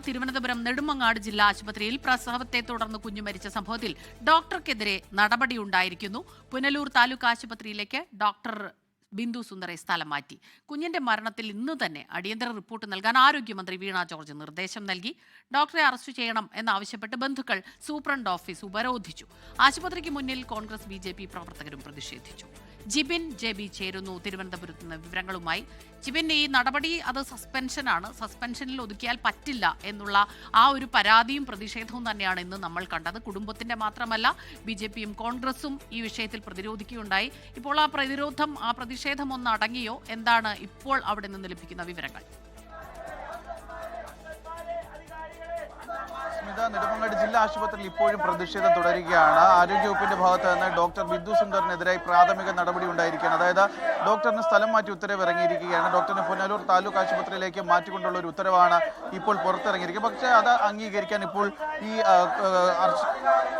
തിരുവനന്തപുരം നെടുമങ്ങാട് ജില്ലാ ആശുപത്രിയിൽ പ്രസവത്തെ തുടർന്ന് കുഞ്ഞു മരിച്ച സംഭവത്തിൽ ഡോക്ടർക്കെതിരെ നടപടിയുണ്ടായിരിക്കുന്നു. പുനലൂർ താലൂക്ക് ആശുപത്രിയിലേക്ക് ഡോക്ടർ ബിന്ദു സുന്ദറെ സ്ഥലം മാറ്റി. കുഞ്ഞിന്റെ മരണത്തിൽ ഇന്ന് തന്നെ അടിയന്തര റിപ്പോർട്ട് നൽകാൻ ആരോഗ്യമന്ത്രി വീണ ജോർജ് നിർദ്ദേശം നൽകി. ഡോക്ടറെ അറസ്റ്റ് ചെയ്യണം എന്നാവശ്യപ്പെട്ട് ബന്ധുക്കൾ സൂപ്രണ്ട് ഓഫീസ് ഉപരോധിച്ചു. ആശുപത്രിക്ക് മുന്നിൽ കോൺഗ്രസ് BJP പ്രവർത്തകരും പ്രതിഷേധിച്ചു. ജിബിൻ JB ചേരുന്നു തിരുവനന്തപുരത്ത് നിന്ന് വിവരങ്ങളുമായി. ജിബിൻ, ഈ നടപടി അത് സസ്പെൻഷനാണ്, സസ്പെൻഷനിൽ ഒതുക്കിയാൽ പറ്റില്ല എന്നുള്ള ആ ഒരു പരാതിയും പ്രതിഷേധവും തന്നെയാണ് ഇന്ന് നമ്മൾ കണ്ടത്. കുടുംബത്തിന്റെ മാത്രമല്ല BJPയും കോൺഗ്രസും ഈ വിഷയത്തിൽ പ്രതിരോധിക്കുകയുണ്ടായി. ഇപ്പോൾ ആ പ്രതിഷേധം ഒന്ന് അടങ്ങിയോ? എന്താണ് ഇപ്പോൾ അവിടെ നിന്ന് ലഭിക്കുന്ന വിവരങ്ങൾ? നെടുമങ്ങാട് ജില്ലാ ആശുപത്രിയിൽ ഇപ്പോഴും പ്രതിഷേധം തുടരുകയാണ്. ആരോഗ്യവകുപ്പിന്റെ ഭാഗത്ത് നിന്ന് ഡോക്ടർ ബിന്ദു സുന്ദറിനെതിരായി പ്രാഥമിക നടപടി ഉണ്ടായിരിക്കുകയാണ്. അതായത് ഡോക്ടറിന് സ്ഥലം മാറ്റി ഉത്തരവ് ഇറങ്ങിയിരിക്കുകയാണ്. ഡോക്ടറിനെ പുനലൂർ താലൂക്ക് ആശുപത്രിയിലേക്ക് മാറ്റിക്കൊണ്ടുള്ള ഒരു ഉത്തരവാണ് ഇപ്പോൾ പുറത്തിറങ്ങിയിരിക്കുന്നത്. പക്ഷേ അത് അംഗീകരിക്കാൻ ഇപ്പോൾ ഈ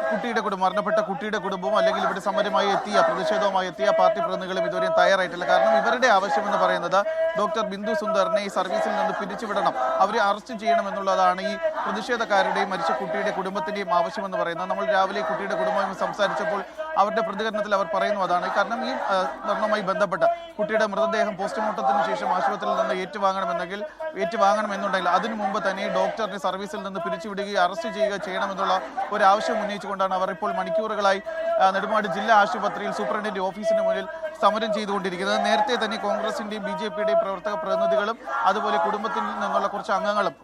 കുട്ടിയുടെ കുടുംബം, മരണപ്പെട്ട കുട്ടിയുടെ കുടുംബവും അല്ലെങ്കിൽ ഇവിടെ സമരമായി എത്തിയ പ്രതിഷേധവുമായി എത്തിയ പാർട്ടി പ്രതിനിധികളും ഇതുവരെയും തയ്യാറായിട്ടില്ല. കാരണം ഇവരുടെ ആവശ്യമെന്ന് പറയുന്നത് ഡോക്ടർ ബിന്ദു സുന്ദറിനെ ഈ സർവീസിൽ നിന്ന് പിരിച്ചുവിടണം, അവരെ അറസ്റ്റ് ചെയ്യണമെന്നുള്ളതാണ് ഈ പ്രതിഷേധക്കാരുടെയും മരിച്ച കുട്ടിയുടെ കുടുംബത്തിന്റെയും ആവശ്യമെന്ന് പറയുന്നത്. നമ്മൾ രാവിലെ കുട്ടിയുടെ കുടുംബവുമായി സംസാരിച്ചപ്പോൾ അവരുടെ പ്രതികരണത്തിൽ അവർ പറയുന്നു അതാണ്. കാരണം ഈ മരണവുമായി ബന്ധപ്പെട്ട് കുട്ടിയുടെ മൃതദേഹം പോസ്റ്റ്മോർട്ടത്തിന് ശേഷം ആശുപത്രിയിൽ നിന്ന് ഏറ്റുവാങ്ങണമെന്നുണ്ടെങ്കിൽ അതിനു മുമ്പ് തന്നെ ഈ ഡോക്ടറിനെ സർവീസിൽ നിന്ന് പിരിച്ചുവിടുകയും അറസ്റ്റ് ചെയ്യുക ചെയ്യണമെന്നുള്ള ഒരു ആവശ്യം ഉന്നയിച്ചുകൊണ്ടാണ് അവർ ഇപ്പോൾ മണിക്കൂറുകളായി നെടുമങ്ങാട് ജില്ലാ ആശുപത്രിയിൽ സൂപ്രണ്ടിന്റെ ഓഫീസിന് മുന്നിൽ സമരം ചെയ്തുകൊണ്ടിരിക്കുന്നത്. നേരത്തെ തന്നെ കോൺഗ്രസിന്റെയും BJPയുടെയും പ്രവർത്തക പ്രതിനിധികളും അതുപോലെ കുടുംബത്തിൽ നിന്നുള്ള കുറച്ച് അംഗങ്ങളും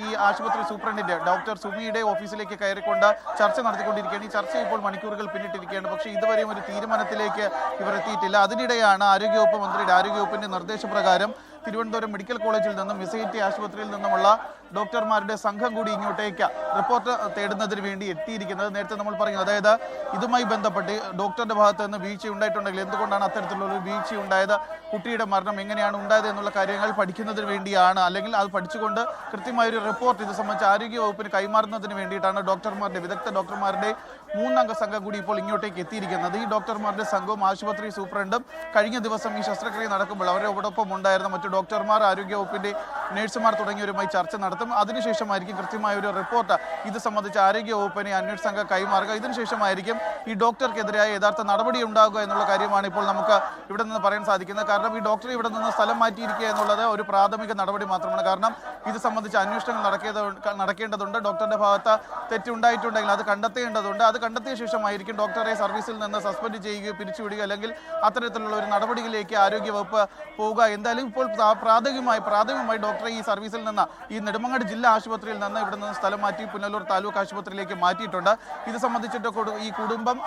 ഈ ആശുപത്രി സൂപ്രണ്ടിന്റെ ഡോക്ടർ സുമിയുടെ ഓഫീസിലേക്ക് കയറിക്കൊണ്ട് ചർച്ച നടത്തിക്കൊണ്ടിരിക്കുകയാണ്. ഈ ചർച്ച ഇപ്പോൾ മണിക്കൂറുകൾ പിന്നിട്ടിരിക്കുകയാണ്. പക്ഷേ ഇതുവരെയും ഒരു തീരുമാനത്തിലേക്ക് ഇവർ എത്തിയിട്ടില്ല. അതിനിടെയാണ് ആരോഗ്യവകുപ്പിന്റെ നിർദ്ദേശപ്രകാരം തിരുവനന്തപുരം മെഡിക്കൽ കോളേജിൽ നിന്നും SIT ആശുപത്രിയിൽ നിന്നുമുള്ള ഡോക്ടർമാരുടെ സംഘം കൂടി ഇങ്ങോട്ടേക്ക് റിപ്പോർട്ട് തേടുന്നതിന് വേണ്ടി എത്തിയിരിക്കുന്നത്. നേരത്തെ നമ്മൾ പറഞ്ഞു, അതായത് ഇതുമായി ബന്ധപ്പെട്ട് ഡോക്ടറുടെ ഭാഗത്ത് നിന്ന് വീഴ്ച ഉണ്ടായിട്ടുണ്ടെങ്കിൽ എന്തുകൊണ്ടാണ് അത്തരത്തിലുള്ള ഒരു വീഴ്ച ഉണ്ടായത്, കുട്ടിയുടെ മരണം എങ്ങനെയാണ് ഉണ്ടായത് എന്നുള്ള കാര്യങ്ങൾ പഠിക്കുന്നതിന് വേണ്ടിയാണ്, അല്ലെങ്കിൽ അത് പഠിച്ചുകൊണ്ട് കൃത്യമായൊരു റിപ്പോർട്ട് ഇത് സംബന്ധിച്ച് ആരോഗ്യവകുപ്പിന് കൈമാറുന്നതിന് വേണ്ടിയിട്ടാണ് വിദഗ്ധ ഡോക്ടർമാരുടെ 3 അംഗ സംഘം കൂടി ഇപ്പോൾ ഇങ്ങോട്ടേക്ക് എത്തിയിരിക്കുന്നത്. ഈ ഡോക്ടർമാരുടെ സംഘവും ആശുപത്രി സൂപ്രണ്ടും കഴിഞ്ഞ ദിവസം ഈ ശസ്ത്രക്രിയ നടക്കുമ്പോൾ അവരോടൊപ്പം ഉണ്ടായിരുന്ന മറ്റു ഡോക്ടർമാർ, ആരോഗ്യവകുപ്പിന്റെ നഴ്സുമാർ തുടങ്ങിയവരുമായി ചർച്ച നടത്തും. അതിനുശേഷമായിരിക്കും കൃത്യമായ ഒരു റിപ്പോർട്ട് ഇത് സംബന്ധിച്ച് ആരോഗ്യവകുപ്പിനെ അന്വേഷണ സംഘം കൈമാറുക. ഇതിനുശേഷമായിരിക്കും ഈ ഡോക്ടർക്കെതിരായ യഥാർത്ഥ നടപടി ഉണ്ടാകുക എന്നുള്ള കാര്യമാണ് ഇപ്പോൾ നമുക്ക് ഇവിടെ നിന്ന് പറയാൻ സാധിക്കുന്നത്. കാരണം ഈ ഡോക്ടറെ ഇവിടെ നിന്ന് സ്ഥലം മാറ്റിയിരിക്കുക എന്നുള്ളത് ഒരു പ്രാഥമിക നടപടി മാത്രമാണ്. കാരണം ഇത് സംബന്ധിച്ച് അന്വേഷണങ്ങൾ നടക്കേണ്ടതുണ്ട്. ഡോക്ടറുടെ ഭാഗത്ത് തെറ്റുണ്ടായിട്ടുണ്ടെങ്കിൽ അത് കണ്ടെത്തേണ്ടതുണ്ട്. അത് കണ്ടെത്തിയ ശേഷമായിരിക്കും ഡോക്ടറെ സർവീസിൽ നിന്ന് സസ്പെൻഡ് ചെയ്യുകയോ പിരിച്ചുവിടുകയോ അല്ലെങ്കിൽ അത്തരത്തിലുള്ള ഒരു നടപടിയിലേക്ക് ആരോഗ്യവകുപ്പ് പോവുക. എന്തായാലും ഇപ്പോൾ പ്രാഥമികമായി ഡോക്ടറെ ഈ സർവീസിൽ നിന്ന്, ഈ നെടുമങ്ങാട് ജില്ലാ ആശുപത്രിയിൽ നിന്ന് ഇവിടെ നിന്ന് സ്ഥലം മാറ്റി പുനലൂർ താലൂക്ക് ആശുപത്രിയിലേക്ക് മാറ്റിയിട്ടുണ്ട്. ഇത് സംബന്ധിച്ചിട്ട് ഈ കുടുംബം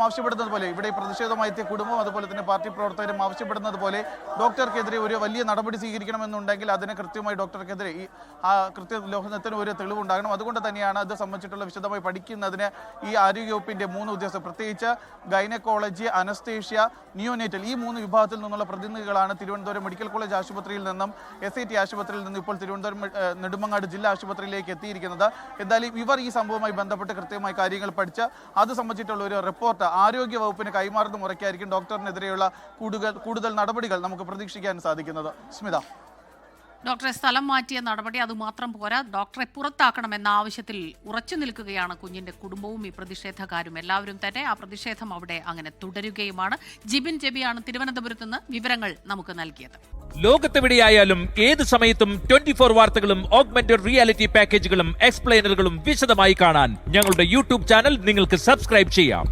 ആവശ്യപ്പെടുന്നത് പോലെ, ഇവിടെ പ്രതിഷേധമായി എത്തിയ കുടുംബം അതുപോലെ തന്നെ പാർട്ടി പ്രവർത്തകരും ആവശ്യപ്പെടുന്നത് പോലെ ഡോക്ടർക്കെതിരെ ഒരു വലിയ നടപടി സ്വീകരിക്കണമെന്നുണ്ടെങ്കിൽ അതിന് കൃത്യമായി ഡോക്ടർക്കെതിരെ കൃത്യലോഹനത്തിന് ഒരു തെളിവുണ്ടാകണം. അതുകൊണ്ട് തന്നെയാണ് അത് സംബന്ധിച്ചിട്ടുള്ള വിശദമായി പഠിക്കുന്നതിന് ഈ ആരോഗ്യവകുപ്പിന്റെ 3 ഉദ്യോഗസ്ഥർ, പ്രത്യേകിച്ച് ഗൈനക്കോളജി, അനസ്തേഷ്യ, നിയോനേറ്റൽ, ഈ 3 വിഭാഗത്തിൽ നിന്നുള്ള പ്രതിനിധികളാണ് തിരുവനന്തപുരം മെഡിക്കൽ കോളേജ് ആശുപത്രിയിൽ നിന്നും SIT ആശുപത്രിയിൽ നിന്നും ഇപ്പോൾ തിരുവനന്തപുരം നെടുമങ്ങാട് ജില്ലാ ആശുപത്രിയിലേക്ക് എത്തിയിരിക്കുന്നത്. എന്തായാലും ഇവർ ഈ സംഭവവുമായി ബന്ധപ്പെട്ട് കൃത്യമായി കാര്യങ്ങൾ പഠിച്ച് അത് സംബന്ധിച്ചിട്ടുള്ള ഒരു റിപ്പോർട്ട് ആരോഗ്യവകുപ്പിന് കൈമാറുന്ന മുറയ്ക്കായിരിക്കും ഡോക്ടറിനെതിരെയുള്ള കൂടുതൽ നടപടികൾ നമുക്ക് പ്രതീക്ഷിക്കാൻ സാധിക്കുന്നത്. സ്മിത, ഡോക്ടറെ സ്ഥലം മാറ്റിയ നടപടി അതുമാത്രം പോരാ, ഡോക്ടറെ പുറത്താക്കണമെന്ന ആവശ്യത്തിൽ ഉറച്ചു നിൽക്കുകയാണ് കുഞ്ഞിന്റെ കുടുംബവും ഈ പ്രതിഷേധക്കാരും എല്ലാവരും തന്നെ. ആ പ്രതിഷേധം അവിടെ അങ്ങനെ തുടരുകയുമാണ്. ജിബിൻ JB ആണ് തിരുവനന്തപുരത്ത് നിന്ന് വിവരങ്ങൾ നമുക്ക് നൽകിയത്. ലോകത്തെവിടെയായാലും ഏത് സമയത്തും 24 വാർത്തകളും ഓഗ്മെന്റഡ് റിയാലിറ്റി പാക്കേജുകളും എക്സ്പ്ലെയിനറുകളും വിശദമായി കാണാൻ ഞങ്ങളുടെ YouTube ചാനൽ നിങ്ങൾക്ക് സബ്സ്ക്രൈബ് ചെയ്യാം.